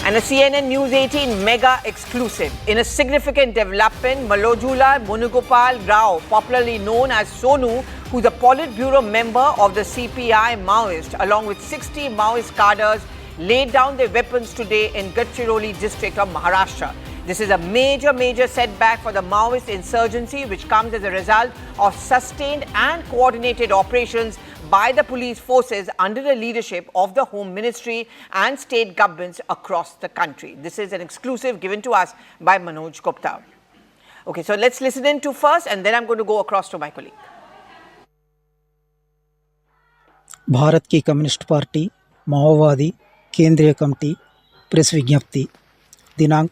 And a CNN News 18 mega exclusive. In a significant development, Mallojula Venugopal Rao, popularly known as Sonu, who's a Polit Bureau member of the CPI Maoist, along with 60 Maoist cadres, laid down their weapons today in Gadchiroli district of Maharashtra. This is a major setback for the Maoist insurgency, which comes as a result of sustained and coordinated operations by the police forces under the leadership of the Home Ministry and state governments across the country. This is an exclusive given to us by Manoj Gupta. Okay, so let's listen in to first, and then I'm going to go across to my colleague. Bharat की communist party माओवादी केंद्रीय committee press विज्ञप्ति दिनांक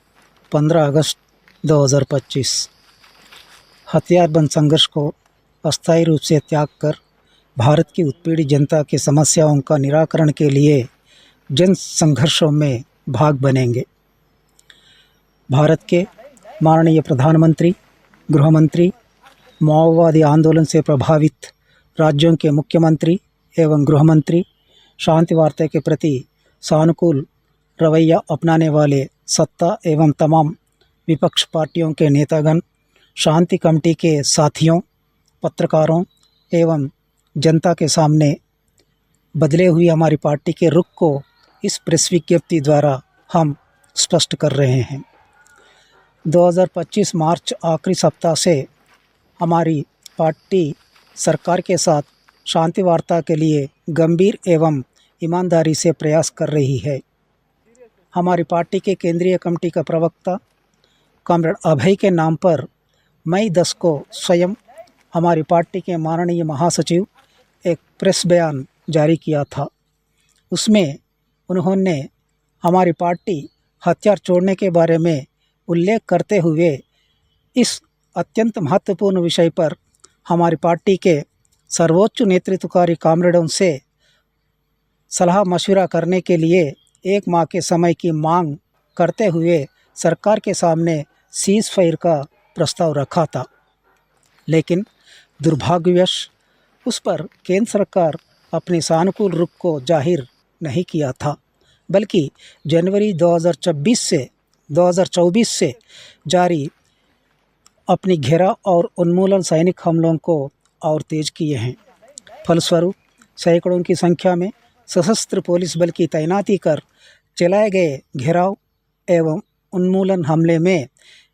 15 अगस्त 2025 हथियारबंद संघर्ष को अस्थायी रूप से त्याग कर भारत की उत्पीड़ित जनता की समस्याओं का निराकरण के लिए जन संघर्षों में भाग बनेंगे। भारत के माननीय प्रधानमंत्री, गृहमंत्री, माओवादी आंदोलन से प्रभावित राज्यों के मुख्यमंत्री एवं गृहमंत्री शांति वार्ता के प्रति सानुकूल रवैया अपनाने वाले सत्ता एवं तमाम विपक्ष पार्टियों के नेतागण, शांति कमेटी के साथियों, पत्रकारों एवं जनता के सामने बदले हुई हमारी पार्टी के रुख को इस प्रेस विज्ञप्ति द्वारा हम स्पष्ट कर रहे हैं। 2025 मार्च आखिरी सप्ताह से हमारी पार्टी सरकार के साथ शांति वार्ता के लिए गंभीर एवं ईमानदारी से प्रयास कर रही है। हमारी पार्टी के केंद्रीय कमेटी का प्रवक्ता कॉमरेड अभय के नाम पर मई 10 को स्वयं हमारी पार्टी के माननीय महासचिव एक प्रेस बयान जारी किया था। उसमें उन्होंने हमारी पार्टी हथियार छोड़ने के बारे में उल्लेख करते हुए इस अत्यंत महत्वपूर्ण विषय पर हमारी पार्टी के सर्वोच्च नेतृत्वकारी कॉमरेडों से सलाह मशविरा करने के लिए 1 माह के समय की मांग करते हुए सरकार के सामने सीज फायर का प्रस्ताव रखा था, लेकिन दुर्भाग्यवश उस पर केंद्र सरकार अपने सानुकूल रुख को जाहिर नहीं किया था, बल्कि जनवरी 2024 से जारी अपनी घेराव और उन्मूलन सैनिक हमलों को और तेज किए हैं। फलस्वरूप सैकड़ों की संख्या में सशस्त्र पुलिस बल की तैनाती कर चलाए गए घेराव एवं उन्मूलन हमले में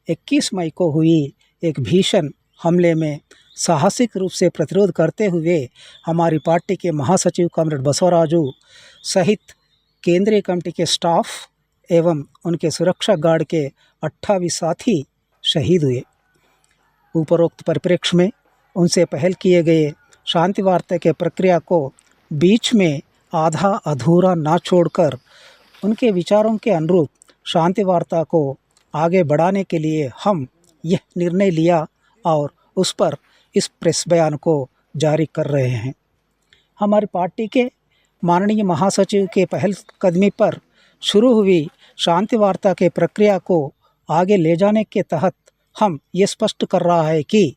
21 मई को हुई एक भीषण हमले में साहसिक रूप से प्रतिरोध करते हुए हमारी पार्टी के महासचिव कॉमरेड बसवराजू सहित केंद्रीय कमेटी के स्टाफ एवं उनके सुरक्षा गार्ड के 28 साथी शहीद हुए। उपरोक्त परिप्रेक्ष्य में उनसे पहल किए गए शांति वार्ता के प्रक्रिया को बीच में आधा अधूरा ना छोड़कर उनके विचारों के अनुरूप शांति वार्ता को आगे बढ़ाने के लिए हम यह निर्णय लिया और उस पर इस प्रेस बयान को जारी कर रहे हैं। हमारी पार्टी के माननीय महासचिव के पहल कदमी पर शुरू हुई शांति वार्ता के प्रक्रिया को आगे ले जाने के तहत हम ये स्पष्ट कर रहा है कि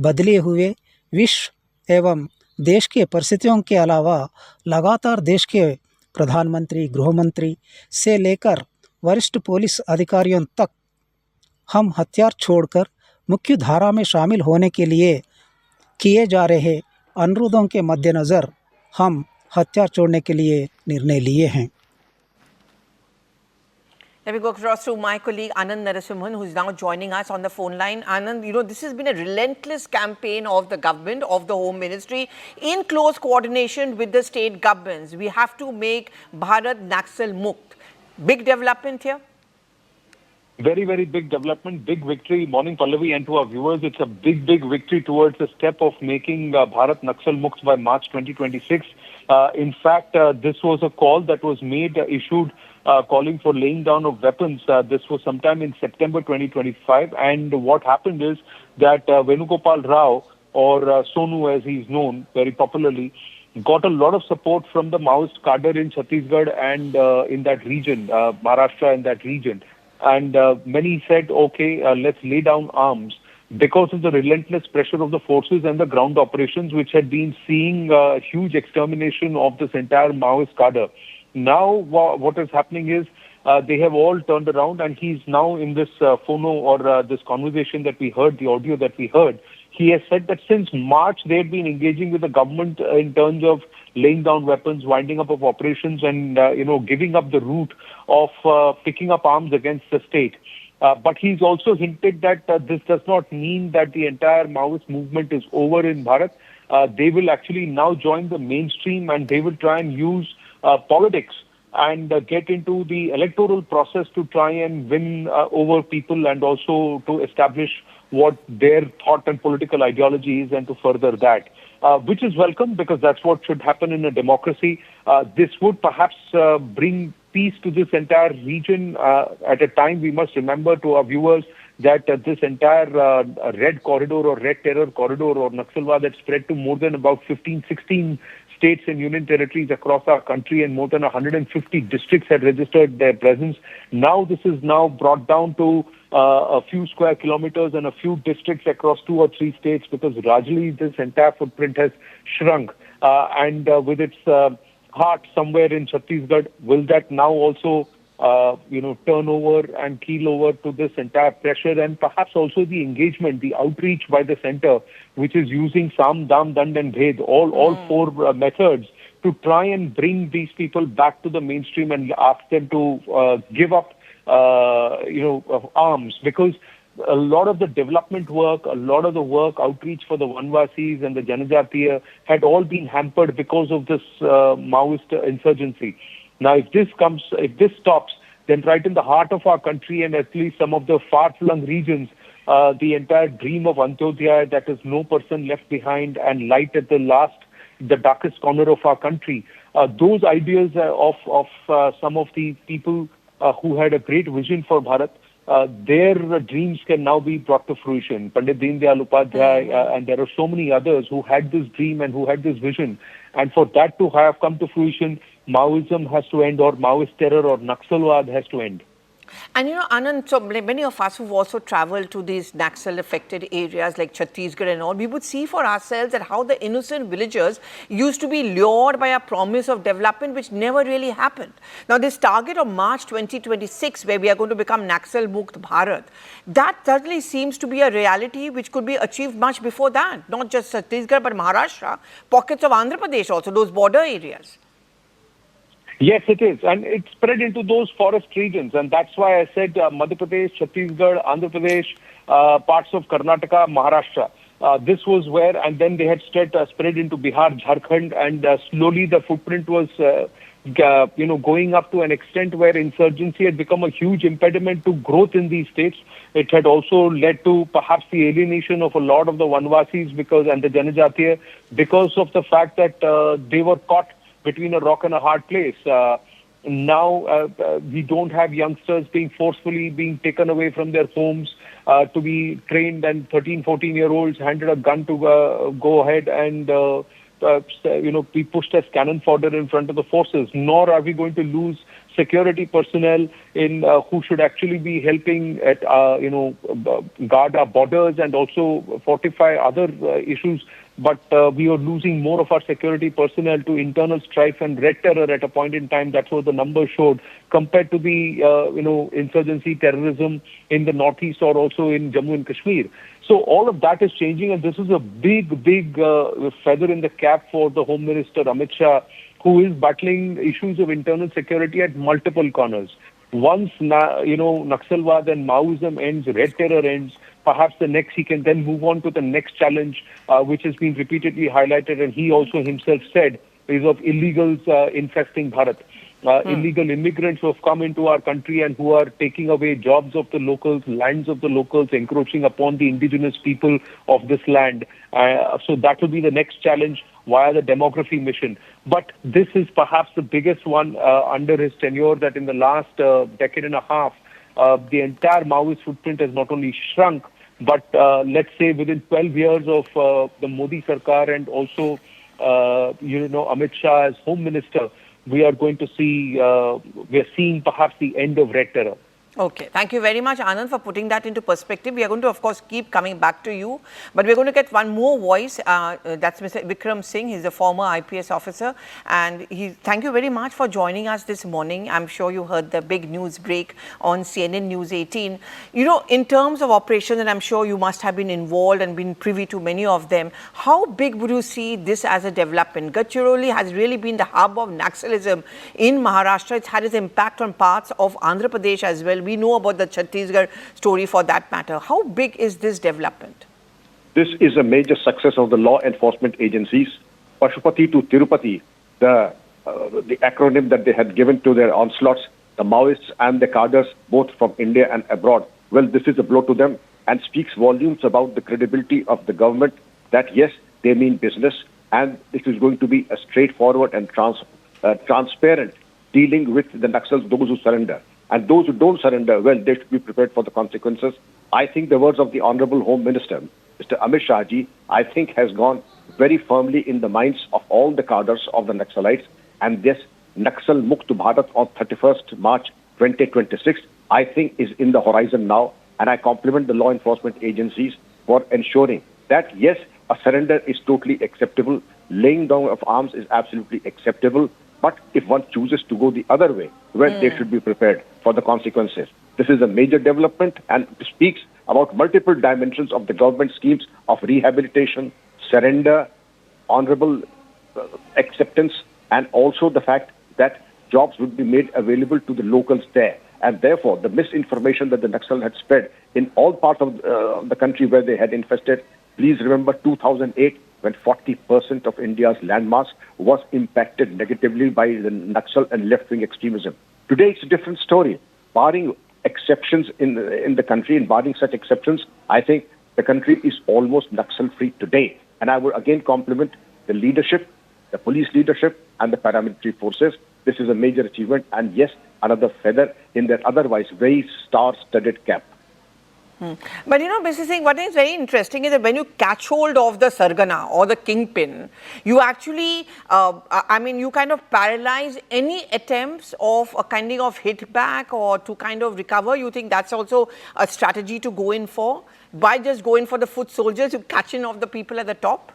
बदले हुए विश्व एवं देश के परिस्थितियों के अलावा लगातार देश के प्रधानमंत्री, गृहमंत्री से लेकर वरिष्ठ पुलिस अधिकारियों तक हम हथियार छोड़कर मुख्य धारा में शामिल होने के लिए किए जा रहे अनुरोधों के मद्देनज़र हम हथियार छोड़ने के लिए निर्णय लिए हैं। Let me go across to my colleague Anand Narasimhan, who is now joining us on the phone line. Anand, this has been a relentless campaign of the government, of the Home Ministry, in close coordination with the state governments. We have to make Bharat Naxal Mukt. Big development here? Very big development, big victory. Morning, Pallavi, and to our viewers, it's a big victory towards the step of making Bharat Naxal Mukt by March 2026. In fact, this was a call that was made, issued, calling for laying down of weapons. This was sometime in September 2025. And what happened is that Venugopal Rao, or Sonu as he's known very popularly, got a lot of support from the Maoist cadre in Chhattisgarh and in that region, Maharashtra and that region. And many said, okay, let's lay down arms because of the relentless pressure of the forces and the ground operations, which had been seeing huge extermination of this entire Maoist cadre. Now, what is happening is they have all turned around, and he's now in this phono or this conversation that we heard, the audio that we heard. He has said that since March, they had been engaging with the government in terms of laying down weapons, winding up of operations, and giving up the route of picking up arms against the state. But he's also hinted that this does not mean that the entire Maoist movement is over in Bharat. They will actually now join the mainstream, and they will try and use politics and get into the electoral process to try and win over people, and also to establish what their thought and political ideology is, and to further that, which is welcome, because that's what should happen in a democracy. This would perhaps bring peace to this entire region. At a time, we must remember to our viewers that this entire red corridor or red terror corridor or Naxalwa that spread to more than about 15, 16 states and union territories across our country, and more than 150 districts had registered their presence. Now this is now brought down to a few square kilometers and a few districts across 2 or 3 states, because largely this entire footprint has shrunk. And with its heart somewhere in Chhattisgarh, will that now also turn over and keel over to this entire pressure, and perhaps also the engagement, the outreach by the center, which is using Sam, Dam, Dand and Bhed, all 4 methods to try and bring these people back to the mainstream and ask them to give up, arms, because a lot of the development work, a lot of the work, outreach for the Vanvasis and the Janajatiya had all been hampered because of this Maoist insurgency. Now, if this stops, then right in the heart of our country, and at least some of the far-flung regions, the entire dream of Antyodaya, that is no person left behind and light at the darkest corner of our country, those ideas of some of the people who had a great vision for Bharat, their dreams can now be brought to fruition. Pandit Deen Dayal Upadhyay, and there are so many others who had this dream and who had this vision. And for that to have come to fruition, Maoism has to end, or Maoist terror or Naxalwad has to end. And Anand, so many of us who've also traveled to these Naxal-affected areas like Chhattisgarh and all, we would see for ourselves that how the innocent villagers used to be lured by a promise of development which never really happened. Now, this target of March 2026, where we are going to become Naxal-Mukt Bharat, that certainly seems to be a reality which could be achieved much before that. Not just Chhattisgarh, but Maharashtra, pockets of Andhra Pradesh also, those border areas. Yes, it is. And it's spread into those forest regions. And that's why I said Madhya Pradesh, Chhattisgarh, Andhra Pradesh, parts of Karnataka, Maharashtra. This was where, and then they had spread into Bihar, Jharkhand, and slowly the footprint was, going up to an extent where insurgency had become a huge impediment to growth in these states. It had also led to perhaps the alienation of a lot of the Vanvasis and the Janajatiya, because of the fact that they were caught between a rock and a hard place. Now we don't have youngsters forcefully being taken away from their homes to be trained, and 13, 14-year-olds handed a gun to go ahead and be pushed as cannon fodder in front of the forces. Nor are we going to lose security personnel who should actually be helping at guard our borders and also fortify other issues. But we are losing more of our security personnel to internal strife and red terror at a point in time. That's what the numbers showed, compared to the insurgency terrorism in the northeast or also in Jammu and Kashmir. So all of that is changing, and this is a big feather in the cap for the Home Minister Amit Shah, who is battling issues of internal security at multiple corners. Once Naxalwad and Maoism ends, red terror ends, perhaps he can then move on to the next challenge, which has been repeatedly highlighted, and he also himself said, is of illegals infesting Bharat. Illegal immigrants who have come into our country and who are taking away jobs of the locals, lands of the locals, encroaching upon the indigenous people of this land. So that will be the next challenge via the demography mission. But this is perhaps the biggest one under his tenure, that in the last decade and a half, the entire Maoist footprint has not only shrunk, but let's say within 12 years of the Modi Sarkar and also, Amit Shah as Home Minister, we are going to see, we are seeing perhaps the end of red terror. Okay, thank you very much, Anand, for putting that into perspective. We are going to, of course, keep coming back to you, but we're going to get one more voice. That's Mr. Vikram Singh. He's a former IPS officer, and thank you very much for joining us this morning. I'm sure you heard the big news break on CNN News 18. You know, in terms of operations, and I'm sure you must have been involved and been privy to many of them, how big would you see this as a development? Gadchiroli has really been the hub of Naxalism in Maharashtra. It's had its impact on parts of Andhra Pradesh as well. We know about the Chhattisgarh story for that matter. How big is this development? This is a major success of the law enforcement agencies. Pashupati to Tirupati, the acronym that they had given to their onslaughts, the Maoists and the Cadres, both from India and abroad. Well, this is a blow to them and speaks volumes about the credibility of the government that, yes, they mean business and this is going to be a straightforward and transparent dealing with the Naxals, those who surrender. And those who don't surrender, well, they should be prepared for the consequences. I think the words of the Honorable Home Minister, Mr. Amit Shah ji, I think has gone very firmly in the minds of all the cadres of the Naxalites. And this Naxal Mukt Bharat on 31st March 2026, I think is in the horizon now. And I compliment the law enforcement agencies for ensuring that, yes, a surrender is totally acceptable. Laying down of arms is absolutely acceptable. But if one chooses to go the other way, well, they should be prepared for the consequences. This is a major development and speaks about multiple dimensions of the government schemes of rehabilitation, surrender, honorable acceptance, and also the fact that jobs would be made available to the locals there. And therefore, the misinformation that the Naxal had spread in all parts of the country where they had infested, please remember 2008, when 40% of India's landmass was impacted negatively by the Naxal and Left Wing Extremism. Today, it's a different story. Barring exceptions in the country, and barring such exceptions, I think the country is almost Naxal-free today. And I would again compliment the leadership, the police leadership, and the paramilitary forces. This is a major achievement, and yes, another feather in their otherwise very star-studded cap. But you know, Mr. Singh, what is very interesting is that when you catch hold of the Sargana or the kingpin, you actually, you kind of paralyze any attempts of a kind of hit back or to kind of recover. You think that's also a strategy to go in for? By just going for the foot soldiers, you catch in of the people at the top?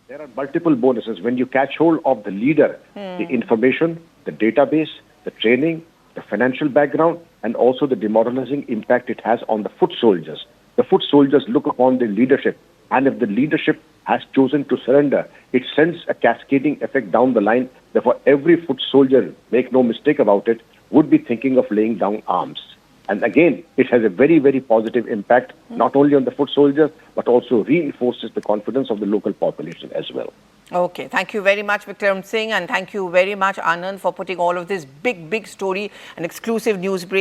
There are multiple bonuses. When you catch hold of the leader, the information, the database, the training, the financial background, and also the demoralizing impact it has on the foot soldiers. The foot soldiers look upon the leadership, and if the leadership has chosen to surrender, it sends a cascading effect down the line. Therefore, every foot soldier, make no mistake about it, would be thinking of laying down arms. And again, it has a very, very positive impact, not only on the foot soldiers, but also reinforces the confidence of the local population as well. Okay, thank you very much, Vikram Singh, and thank you very much, Anand, for putting all of this big story, an exclusive news break.